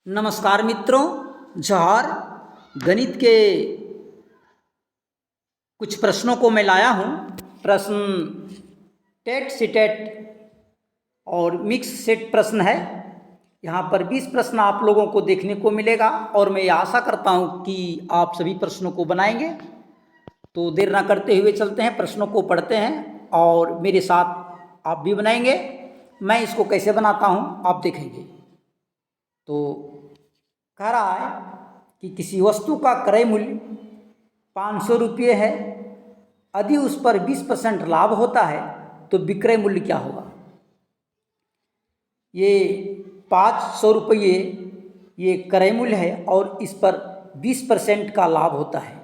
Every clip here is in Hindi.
नमस्कार मित्रों, जौहर गणित के कुछ प्रश्नों को मैं लाया हूँ। प्रश्न टेट सीटेट और मिक्स सेट प्रश्न है। यहाँ पर 20 प्रश्न आप लोगों को देखने को मिलेगा और मैं आशा करता हूँ कि आप सभी प्रश्नों को बनाएंगे। तो देर ना करते हुए चलते हैं, प्रश्नों को पढ़ते हैं और मेरे साथ आप भी बनाएंगे। मैं इसको कैसे बनाता हूँ आप देखेंगे। तो कह रहा है कि किसी वस्तु का क्रय मूल्य 500 रुपये है, यदि उस पर 20% लाभ होता है तो विक्रय मूल्य क्या होगा। ये 500 रुपये ये क्रय मूल्य है और इस पर 20% का लाभ होता है।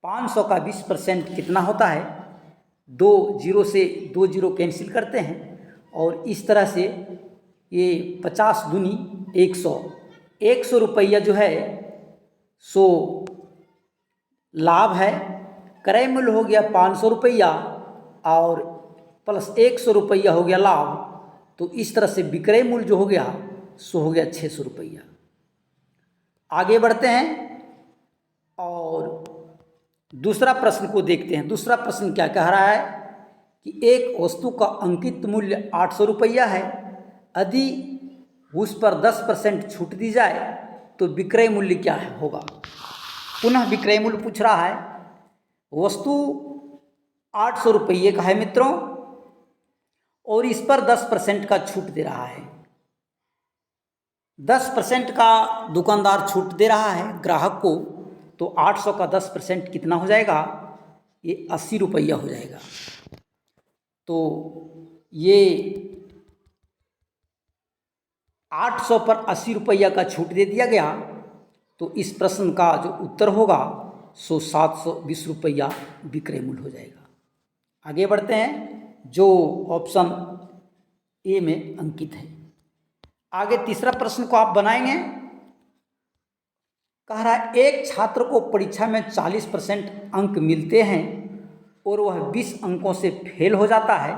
500 का 20% कितना होता है। 2 जीरो से 2 जीरो कैंसिल करते हैं और इस तरह से ये 50 दूनी 100। 100 रुपया जो है सो लाभ है। क्रय मूल्य हो गया 500 रुपया और प्लस 100 रुपया हो गया लाभ। तो इस तरह से विक्रय मूल्य जो हो गया सो हो गया 600 रुपया। आगे बढ़ते हैं और दूसरा प्रश्न को देखते हैं। दूसरा प्रश्न क्या कह रहा है कि एक वस्तु का अंकित मूल्य 800 रुपया है, यदि उस पर 10% छूट दी जाए तो विक्रय मूल्य क्या होगा। पुनः विक्रय मूल्य पूछ रहा है। वस्तु 800 रुपये का है मित्रों और इस पर 10% का छूट दे रहा है। 10% का दुकानदार छूट दे रहा है ग्राहक को, तो 800 का 10% कितना हो जाएगा, ये 80 रुपया हो जाएगा। तो ये 800 पर 80 रुपया का छूट दे दिया गया, तो इस प्रश्न का जो उत्तर होगा सो 720 रुपया विक्रय मूल्य हो जाएगा। आगे बढ़ते हैं जो ऑप्शन ए में अंकित है। आगे तीसरा प्रश्न को आप बनाएंगे। कह रहा है एक छात्र को परीक्षा में 40% अंक मिलते हैं और वह 20 अंकों से फेल हो जाता है,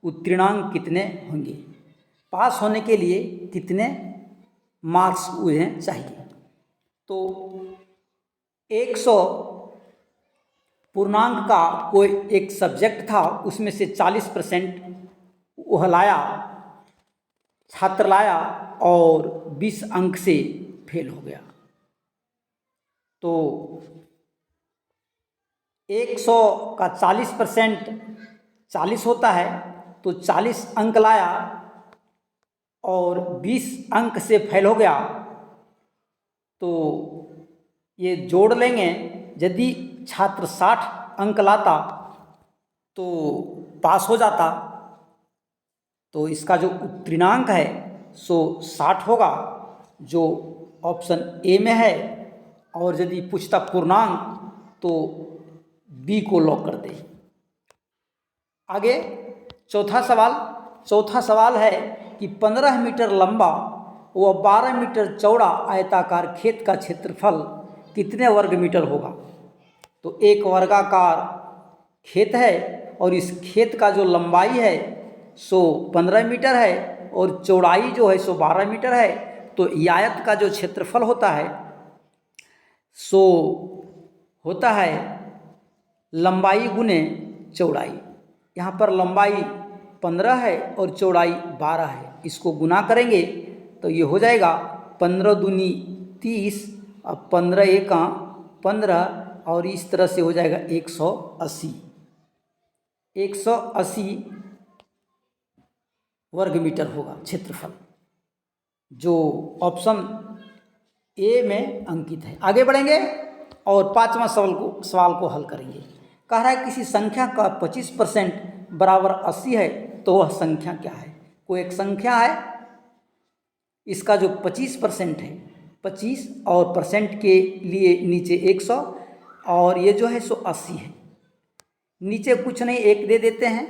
उत्तीर्णांक कितने होंगे। पास होने के लिए कितने मार्क्स उन्हें चाहिए। तो 100 पूर्णांक का कोई एक सब्जेक्ट था, उसमें से 40% वह लाया, छात्र लाया और 20 अंक से फेल हो गया। तो 100 का 40% 40 होता है, तो 40 अंक लाया और 20 अंक से फेल हो गया, तो ये जोड़ लेंगे। यदि छात्र 60 अंक लाता तो पास हो जाता। तो इसका जो उत्तीर्णांक है सो 60 होगा, जो ऑप्शन ए में है। और यदि पूछता पूर्णांक तो बी को लॉक कर दे। आगे चौथा सवाल है कि 15 मीटर लंबा व 12 मीटर चौड़ा आयताकार खेत का क्षेत्रफल कितने वर्ग मीटर होगा। तो एक वर्गाकार खेत है और इस खेत का जो लंबाई है सो 15 मीटर है और चौड़ाई जो है सो 12 मीटर है। तो आयत का जो क्षेत्रफल होता है सो होता है लंबाई गुने चौड़ाई। यहाँ पर लंबाई 15 है और चौड़ाई 12 है। इसको गुना करेंगे तो ये हो जाएगा 15 दूनी 30 और 15 एका 15 और इस तरह से हो जाएगा 180 वर्ग मीटर होगा क्षेत्रफल, जो ऑप्शन ए में अंकित है। आगे बढ़ेंगे और पांचवा सवाल को हल करेंगे। कह रहा है किसी संख्या का 25% बराबर 80 है, तो वह संख्या क्या है। कोई एक संख्या है, इसका जो 25% है, 25 और परसेंट के लिए नीचे 100 और ये जो है सो 80 है। नीचे कुछ नहीं, एक दे देते हैं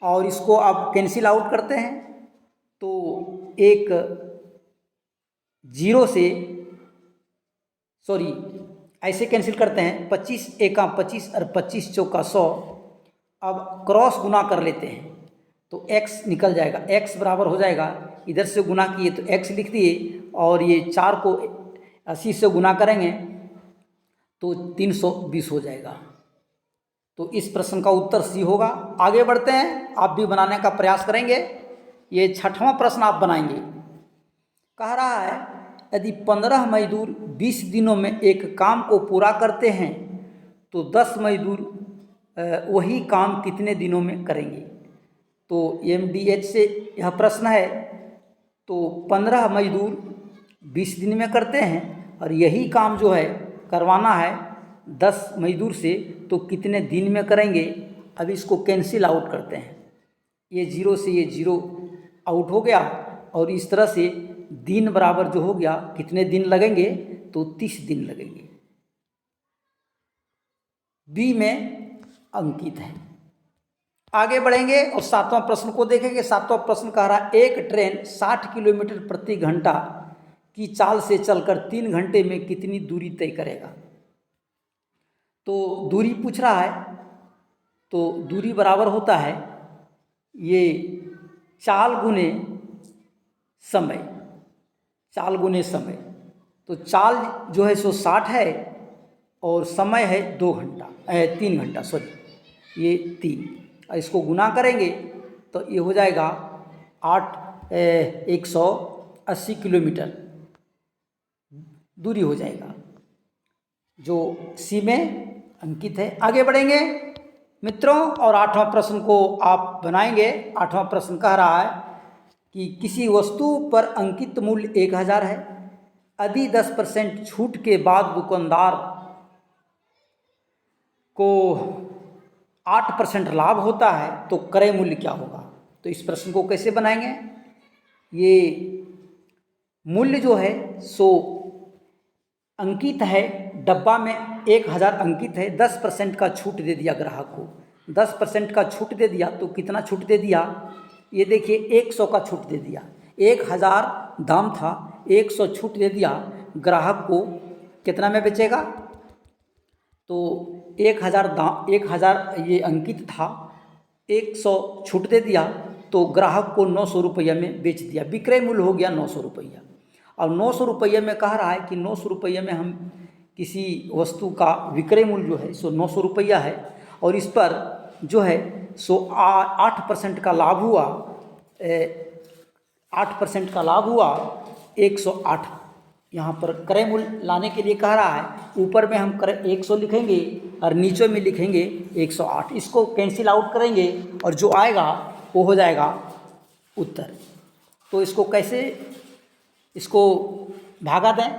और इसको आप कैंसिल आउट करते हैं। तो एक जीरो से ऐसे कैंसिल करते हैं। 25 एका 25 और 25 चौका 100। अब क्रॉस गुना कर लेते हैं तो x निकल जाएगा। x बराबर हो जाएगा, इधर से गुना किए तो x लिख दिए और ये 4 को 80 से गुना करेंगे तो 320 हो जाएगा। तो इस प्रश्न का उत्तर सी होगा। आगे बढ़ते हैं, आप भी बनाने का प्रयास करेंगे। ये 6वां प्रश्न आप बनाएंगे। कह रहा है यदि 15 मजदूर 20 दिनों में एक काम को पूरा करते हैं तो 10 मजदूर वही काम कितने दिनों में करेंगे। तो MDH से यह प्रश्न है। तो 15 मजदूर 20 दिन में करते हैं और यही काम जो है करवाना है 10 मजदूर से, तो कितने दिन में करेंगे। अब इसको कैंसिल आउट करते हैं। ये 0 से ये 0 आउट हो गया और इस तरह से दिन बराबर जो हो गया कितने दिन लगेंगे, तो 30 दिन लगेंगे। बी में अंकित है। आगे बढ़ेंगे और 7वां प्रश्न को देखेंगे। 7वां प्रश्न कह रहा है एक ट्रेन 60 किलोमीटर प्रति घंटा की चाल से चलकर 3 घंटे में कितनी दूरी तय करेगा। तो दूरी पूछ रहा है, तो दूरी बराबर होता है ये चाल गुने समय, चाल गुने समय। तो चाल जो है सो 60 है और समय है 3 घंटा, सॉरी ये 3। इसको गुना करेंगे तो ये हो जाएगा 180 किलोमीटर दूरी हो जाएगा, जो सी में अंकित है। आगे बढ़ेंगे मित्रों और 8वां प्रश्न को आप बनाएंगे। 8वां प्रश्न कह रहा है कि किसी वस्तु पर अंकित मूल्य 1000 है, यदि 10% छूट के बाद दुकानदार को 8% लाभ होता है तो क्रय मूल्य क्या होगा। तो इस प्रश्न को कैसे बनाएंगे। ये मूल्य जो है सो अंकित है, डब्बा में 1000 अंकित है, 10% का छूट दे दिया ग्राहक को। 10% का छूट दे दिया तो कितना छूट दे दिया, ये देखिए 100 का छूट दे दिया। 1000 दाम था, 100 छूट दे दिया ग्राहक को, कितना में बेचेगा। तो 1000 ये अंकित था, 100 छूट दे दिया तो ग्राहक को 900 रुपये में बेच दिया। विक्रय मूल्य हो गया 900 रुपया। और 900 रुपये में कह रहा है कि 900 रुपये में हम किसी वस्तु का विक्रय मूल्य जो है सो 900 रुपया है और इस पर जो है सो 8% का लाभ हुआ, 8% का लाभ हुआ 108। यहाँ पर क्रय मूल्य लाने के लिए कह रहा है, ऊपर में हम 100 लिखेंगे और नीचे में लिखेंगे 108। इसको कैंसिल आउट करेंगे और जो आएगा वो हो जाएगा उत्तर। तो इसको कैसे, इसको भागा दें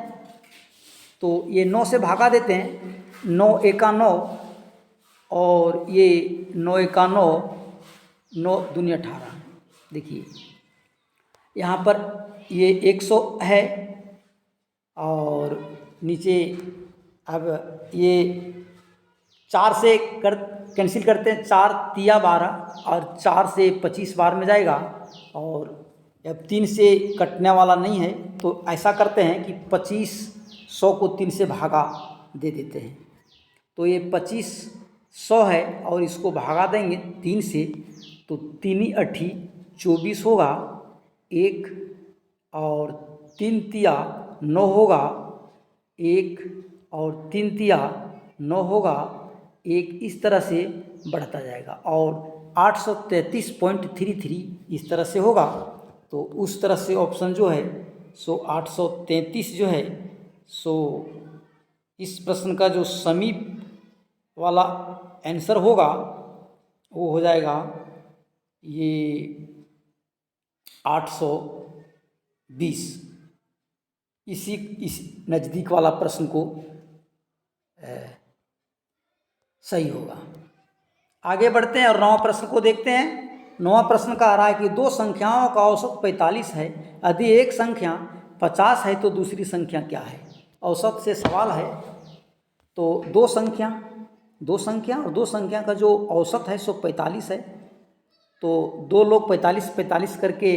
तो ये 9 से भागा देते हैं। 9 एका 9 और ये 9 एका 9, 9 दूनी 18। देखिए यहाँ पर ये 100 है और नीचे अब ये 4 से कैंसिल करते हैं, 4 तिया 12 और 4 से 25 बार में जाएगा और अब 3 से कटने वाला नहीं है। तो ऐसा करते हैं कि 2500 को 3 से भागा दे देते हैं। तो ये 2500 है और इसको भागा देंगे 3 से, तो 3 8 24 होगा, 1 और 3 तिया 9 होगा, 1 और 3 तिया 9 होगा, 1 इस तरह से बढ़ता जाएगा और 833.33 इस तरह से होगा। तो उस तरह से ऑप्शन जो है सो 833 जो है सो इस प्रश्न का जो समीप वाला आंसर होगा वो हो जाएगा ये 820। इस नज़दीक वाला प्रश्न को सही होगा। आगे बढ़ते हैं और 9वां प्रश्न को देखते हैं। 9वां प्रश्न कह रहा है कि दो संख्याओं का औसत 45 है, यदि एक संख्या 50 है तो दूसरी संख्या क्या है। औसत से सवाल है। तो दो संख्या और दो संख्या का जो औसत है सो 45 है। तो दो लोग 45 करके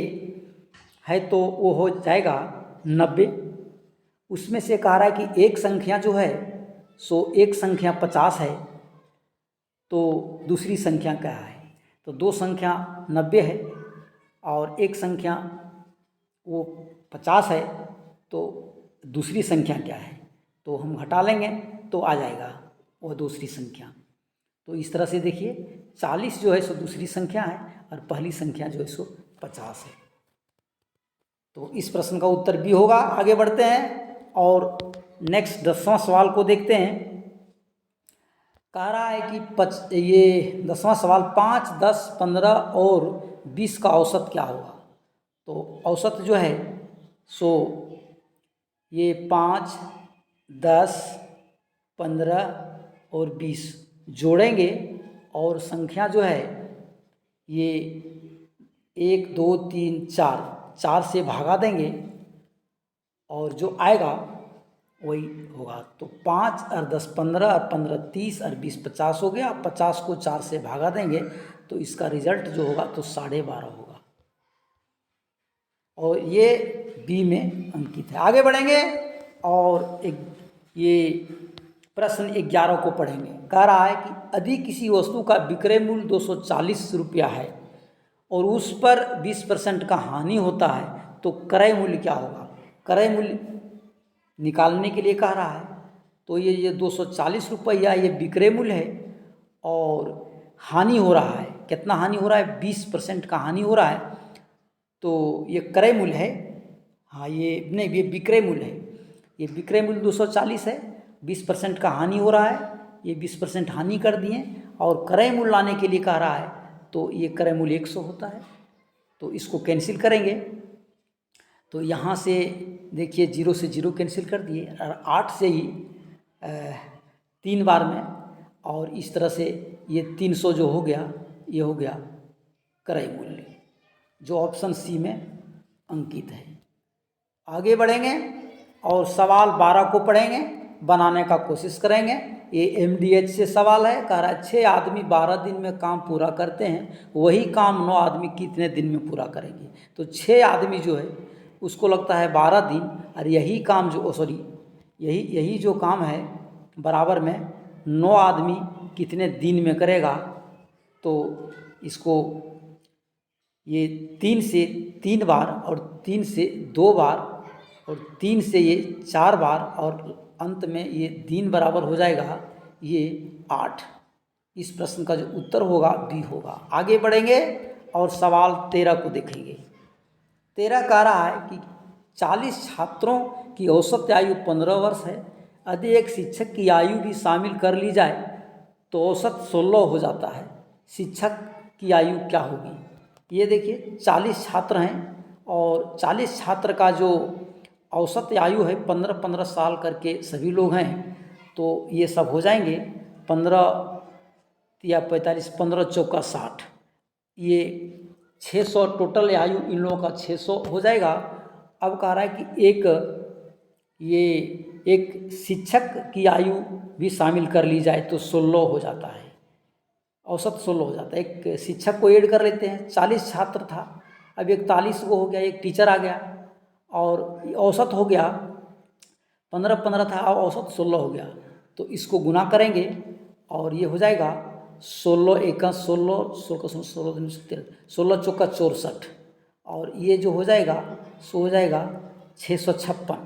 है तो वो हो जाएगा 90। उसमें से कह रहा है कि एक संख्या जो है सो एक संख्या 50 है तो दूसरी संख्या क्या है। तो दो संख्या 90 है और एक संख्या वो 50 है तो दूसरी संख्या क्या है, तो हम घटा लेंगे तो आ जाएगा वो दूसरी संख्या। तो इस तरह से देखिए 40 जो है सो दूसरी संख्या है और पहली संख्या जो है सो 50 है। तो इस प्रश्न का उत्तर भी होगा। आगे बढ़ते हैं और नेक्स्ट 10वां सवाल को देखते हैं। कह रहा है कि ये 10वां सवाल 5, 10, 15 और 20 का औसत क्या होगा। तो औसत जो है सो ये 5, 10, 15 और 20 जोड़ेंगे और संख्या जो है ये 1, 2, 3, 4 से भागा देंगे और जो आएगा वही होगा। तो 5 और 10 15 और 15 30 और 20 50 हो गया। 50 को 4 से भागा देंगे तो इसका रिजल्ट जो होगा तो 12.5 होगा और ये बी में अंकित है। आगे बढ़ेंगे और ये प्रश्न 11 को पढ़ेंगे। कह रहा है कि यदि किसी वस्तु का विक्रय मूल्य 240 रुपया है और उस पर 20% का हानि होता है तो क्रय मूल्य क्या होगा। क्रय मूल्य निकालने के लिए कह रहा है। तो ये 240 रुपया ये विक्रय मूल्य है और हानि हो रहा है। कितना हानि हो रहा है, 20% का हानि हो रहा है। तो ये क्रय मूल्य है, हाँ ये नहीं, ये विक्रय मूल्य है। ये विक्रय मूल्य 240 है, 20% का हानि हो रहा है, ये 20% हानि कर दिए और क्रय मूल्य लाने के लिए कह रहा है। तो ये क्रय मूल्य 100 होता है। तो इसको कैंसिल करेंगे तो यहाँ से देखिए 0 से 0 कैंसिल कर दिए और 8 से ही 3 बार में, और इस तरह से ये 300 जो हो गया ये हो गया क्रय मूल्य, जो ऑप्शन सी में अंकित है। आगे बढ़ेंगे और सवाल 12 को पढ़ेंगे, बनाने का कोशिश करेंगे। ये MDH से सवाल है। कह रहा है 6 आदमी 12 दिन में काम पूरा करते हैं, वही काम 9 आदमी कितने दिन में पूरा करेंगे। तो 6 आदमी जो है उसको लगता है 12 दिन और यही काम जो यही जो काम है बराबर में 9 आदमी कितने दिन में करेगा। तो इसको ये 3 से 3 बार और 3 से 2 बार और 3 से ये 4 बार और अंत में ये दिन बराबर हो जाएगा ये 8। इस प्रश्न का जो उत्तर होगा बी होगा। आगे बढ़ेंगे और सवाल 13 को देखेंगे। 13 कह रहा है कि 40 छात्रों की औसत आयु 15 वर्ष है। यदि एक शिक्षक की आयु भी शामिल कर ली जाए तो औसत 16 हो जाता है। शिक्षक की आयु क्या होगी। ये देखिए 40 छात्र हैं और 40 छात्र का जो औसत आयु है 15-15 साल करके सभी लोग हैं। तो ये सब हो जाएंगे 15 या 45, 15 चौका 60, ये 600 टोटल आयु इन लोगों का 600 हो जाएगा। अब कह रहा है कि एक शिक्षक की आयु भी शामिल कर ली जाए तो 16 हो जाता है, औसत 16 हो जाता है। एक शिक्षक को ऐड कर लेते हैं, 40 छात्र था, अब 41 को हो गया, एक टीचर आ गया और औसत हो गया 15-15 था और औसत 16 हो गया। तो इसको गुना करेंगे और ये हो जाएगा 16 एका 16, 16 चौका 64 और ये जो हो जाएगा सो हो जाएगा 656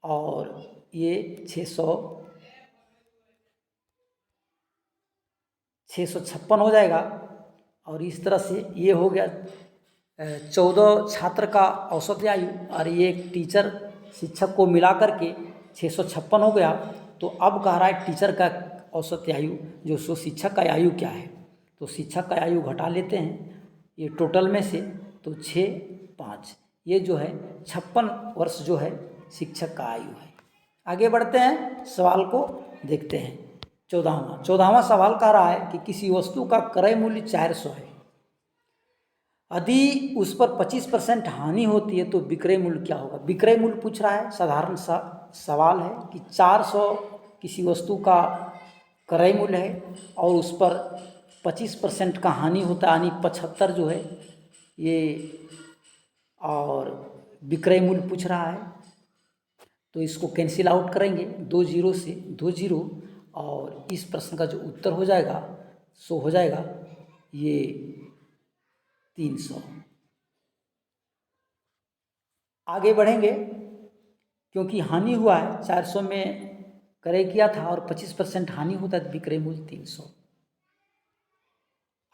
और ये 656 हो जाएगा। और इस तरह से ये हो गया 14 छात्र का औसत आयु और ये एक टीचर शिक्षक को मिला करके 656 हो गया। तो अब कह रहा है टीचर का औसत आयु जो सो शिक्षक का आयु क्या है। तो शिक्षक का आयु घटा लेते हैं ये टोटल में से, तो 6, 5 ये जो है 56 वर्ष जो है शिक्षक का आयु है। आगे बढ़ते हैं, सवाल को देखते हैं। 14वां सवाल कह रहा है कि किसी वस्तु का क्रय मूल्य 400 है, यदि उस पर 25% हानि होती है तो विक्रय मूल्य क्या होगा। विक्रय मूल्य पूछ रहा है, साधारण सा सवाल है कि 400 किसी वस्तु का क्रय मूल्य है और उस पर 25% का हानि होता है, यानी 75 जो है ये, और विक्रय मूल्य पूछ रहा है। तो इसको कैंसिल आउट करेंगे 2 जीरो से 2 जीरो और इस प्रश्न का जो उत्तर हो जाएगा सो हो जाएगा ये 300। आगे बढ़ेंगे क्योंकि हानि हुआ है, 400 में क्रय किया था और 25% हानि होता है तो विक्रय मूल्य 300।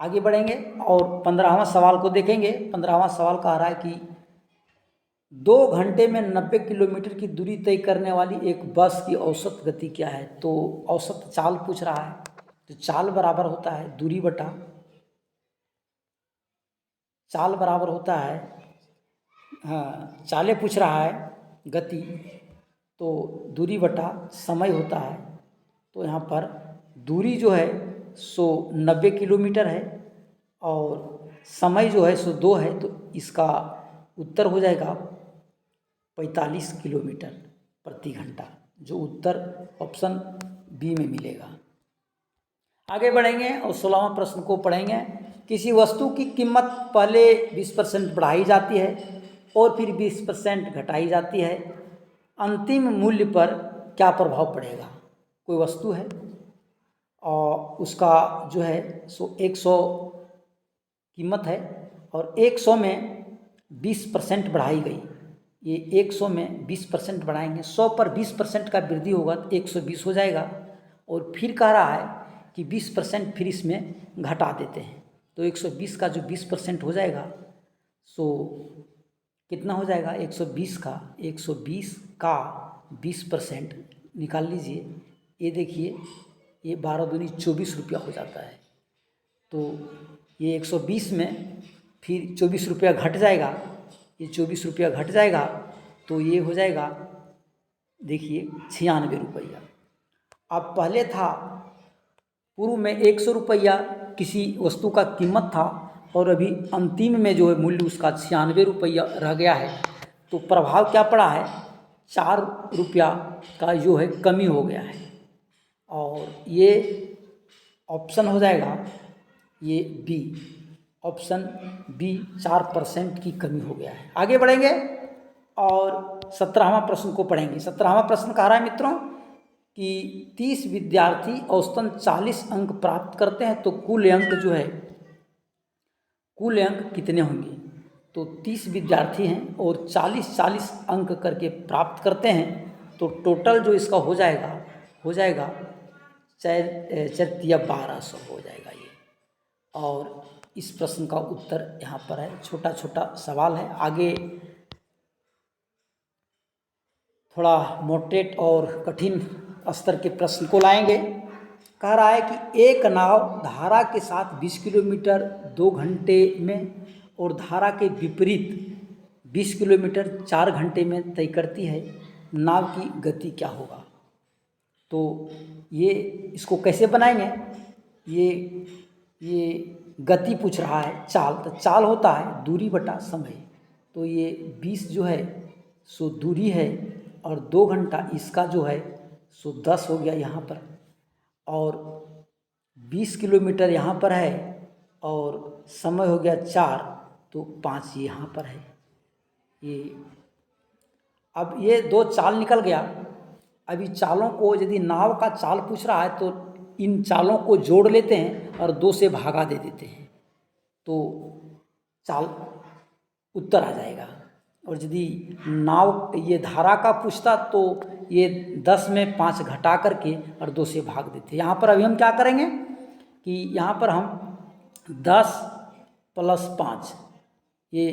आगे बढ़ेंगे और 15वां सवाल को देखेंगे। 15वां सवाल कह रहा है कि 2 घंटे में 90 किलोमीटर की दूरी तय करने वाली एक बस की औसत गति क्या है। तो औसत चाल पूछ रहा है, तो चाल बराबर होता है दूरी बटा, चाल बराबर होता है, हाँ चालें पूछ रहा है गति, तो दूरी बटा समय होता है। तो यहाँ पर दूरी जो है सो 90 किलोमीटर है और समय जो है सो 2 है, तो इसका उत्तर हो जाएगा 45 किलोमीटर प्रति घंटा, जो उत्तर ऑप्शन बी में मिलेगा। आगे बढ़ेंगे और 16वां प्रश्न को पढ़ेंगे। किसी वस्तु की कीमत पहले 20% बढ़ाई जाती है और फिर 20% घटाई जाती है, अंतिम मूल्य पर क्या प्रभाव पड़ेगा। कोई वस्तु है और उसका जो है सो 100 कीमत है और 100 में 20% बढ़ाई गई। ये 100 में 20% बढ़ाएंगे, 100 पर 20% का वृद्धि होगा तो 120 हो जाएगा। और फिर कह रहा है कि 20% फिर इसमें घटा देते हैं, तो 120 का जो 20% हो जाएगा सो कितना हो जाएगा, 120 का 20% निकाल लीजिए। ये देखिए, ये 12 दूनी 24 रुपया हो जाता है। तो ये 120 में फिर 24 रुपया घट जाएगा, ये 24 रुपया घट जाएगा तो ये हो जाएगा देखिए 96 रुपया। अब पहले था पूर्व में 100 रुपया किसी वस्तु का कीमत था और अभी अंतिम में जो है मूल्य उसका 96 रुपया रह गया है। तो प्रभाव क्या पड़ा है, 4 रुपया का जो है कमी हो गया है और ये ऑप्शन हो जाएगा ये बी, ऑप्शन बी 4% की कमी हो गया है। आगे बढ़ेंगे और 17वां प्रश्न को पढ़ेंगे। 17वां प्रश्न कह रहा है मित्रों कि 30 विद्यार्थी औसतन 40 अंक प्राप्त करते हैं तो कुल अंक जो है, कुल अंक कितने होंगे। तो 30 विद्यार्थी हैं और 40 अंक करके प्राप्त करते हैं तो टोटल जो इसका हो जाएगा 1200 हो जाएगा ये। और इस प्रश्न का उत्तर यहाँ पर है। छोटा छोटा सवाल है, आगे थोड़ा मोटेट और कठिन स्तर के प्रश्न को लाएंगे। कह रहा है कि एक नाव धारा के साथ 20 किलोमीटर 2 घंटे में और धारा के विपरीत 20 किलोमीटर 4 घंटे में तय करती है, नाव की गति क्या होगा। तो ये इसको कैसे बनाएंगे, ये गति पूछ रहा है, चाल, तो चाल होता है दूरी बटा समय। तो ये 20 जो है सो दूरी है और 2 घंटा इसका जो है सो 10 हो गया यहाँ पर, और 20 किलोमीटर यहाँ पर है और समय हो गया 4, तो 5 यहाँ पर है। ये अब ये 2 चाल निकल गया। अभी चालों को, यदि नाव का चाल पूछ रहा है तो इन चालों को जोड़ लेते हैं और 2 से भागा दे देते हैं तो चाल उत्तर आ जाएगा। और यदि नाव ये धारा का पूछता तो ये 10 में 5 घटा करके और 2 से भाग देते। यहाँ पर अभी हम क्या करेंगे कि यहाँ पर हम 10 + 5 ये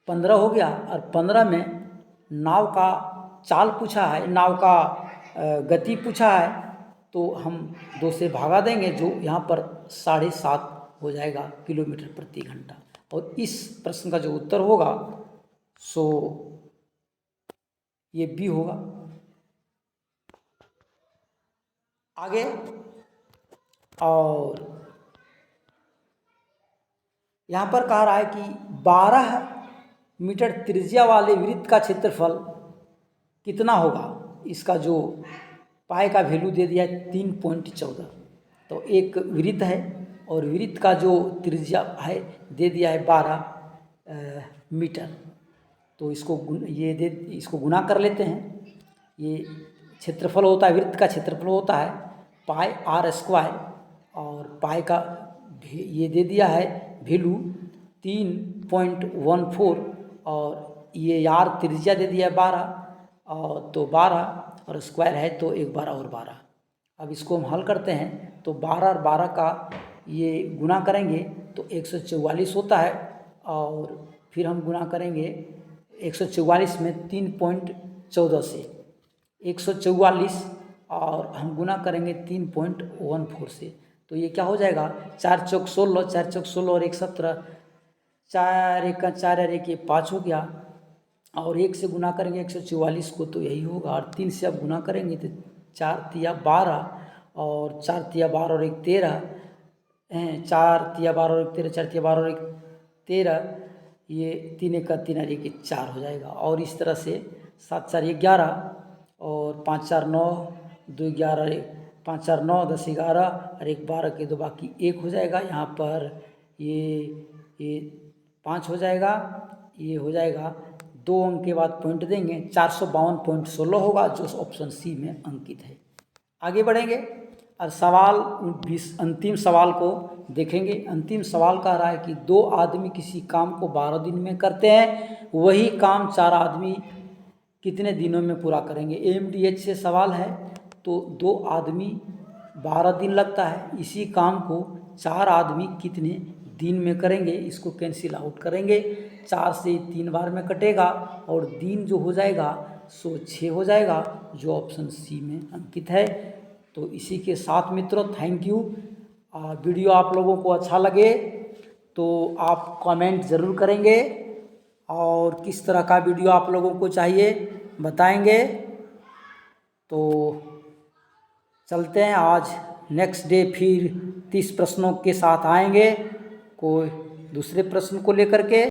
15 हो गया और 15 में नाव का चाल पूछा है, नाव का गति पूछा है, तो हम 2 से भागा देंगे जो यहाँ पर 7.5 हो जाएगा किलोमीटर प्रति घंटा। और इस प्रश्न का जो उत्तर होगा सो ये बी होगा। आगे और यहाँ पर कह रहा है कि 12 मीटर त्रिज्या वाले वृत्त का क्षेत्रफल कितना होगा। इसका जो पाई का वैल्यू दे दिया है 3.14। तो एक वृत्त है और वृत्त का जो त्रिज्या है दे दिया है 12 मीटर। तो इसको गुना कर लेते हैं। ये क्षेत्रफल होता है, वृत्त का क्षेत्रफल होता है पाई r² और पाई का ये दे दिया है वैल्यू 3.14 और ये यार त्रिज्या दे दिया है 12 और तो 12 और स्क्वायर है तो 1 12 और 12। अब इसको हम हल करते हैं तो 12 और 12 का ये गुना करेंगे तो 144 होता है, और फिर हम गुना करेंगे 144 में 3.14 से 144, और हम गुना करेंगे 3.14 से, तो ये क्या हो जाएगा 4 चौक 16, 4 चौक 16 और 1 17, 4 एक का 4 और 1 ये 5 हो गया, और 1 से गुना करेंगे 144 को तो यही होगा, और 3 से अब गुना करेंगे तो 4 तिया 12 और 4 तिया 12 और 1 13, 4 तिया 12 और 1 13, 4 तिया 12 और 1 13, ये 3 एक का 3 और 1 4 हो जाएगा। और इस तरह से 7 4 11 और 5 4 9, 2 11, 5 4 9, 10 11 और 1 12 के 2 बाकी 1 हो जाएगा। यहाँ पर ये 5 हो जाएगा, ये हो जाएगा 2 अंक के बाद पॉइंट देंगे 452.16 होगा, जो ऑप्शन सी में अंकित है। आगे बढ़ेंगे और सवाल 20 अंतिम सवाल को देखेंगे। अंतिम सवाल कह रहा है कि 2 आदमी किसी काम को 12 दिन में करते हैं, वही काम 4 आदमी कितने दिनों में पूरा करेंगे। AMDH से सवाल है, तो 2 आदमी 12 दिन लगता है, इसी काम को 4 आदमी कितने दिन में करेंगे। इसको कैंसिल आउट करेंगे, 4 से 3 बार में कटेगा और दिन जो हो जाएगा सो 6 हो जाएगा, जो ऑप्शन सी में अंकित है। तो इसी के साथ मित्रों थैंक यू। वीडियो आप लोगों को अच्छा लगे तो आप कमेंट ज़रूर करेंगे, और किस तरह का वीडियो आप लोगों को चाहिए बताएंगे। तो चलते हैं, आज नेक्स्ट डे फिर 30 प्रश्नों के साथ आएंगे, कोई दूसरे प्रश्न को लेकर के।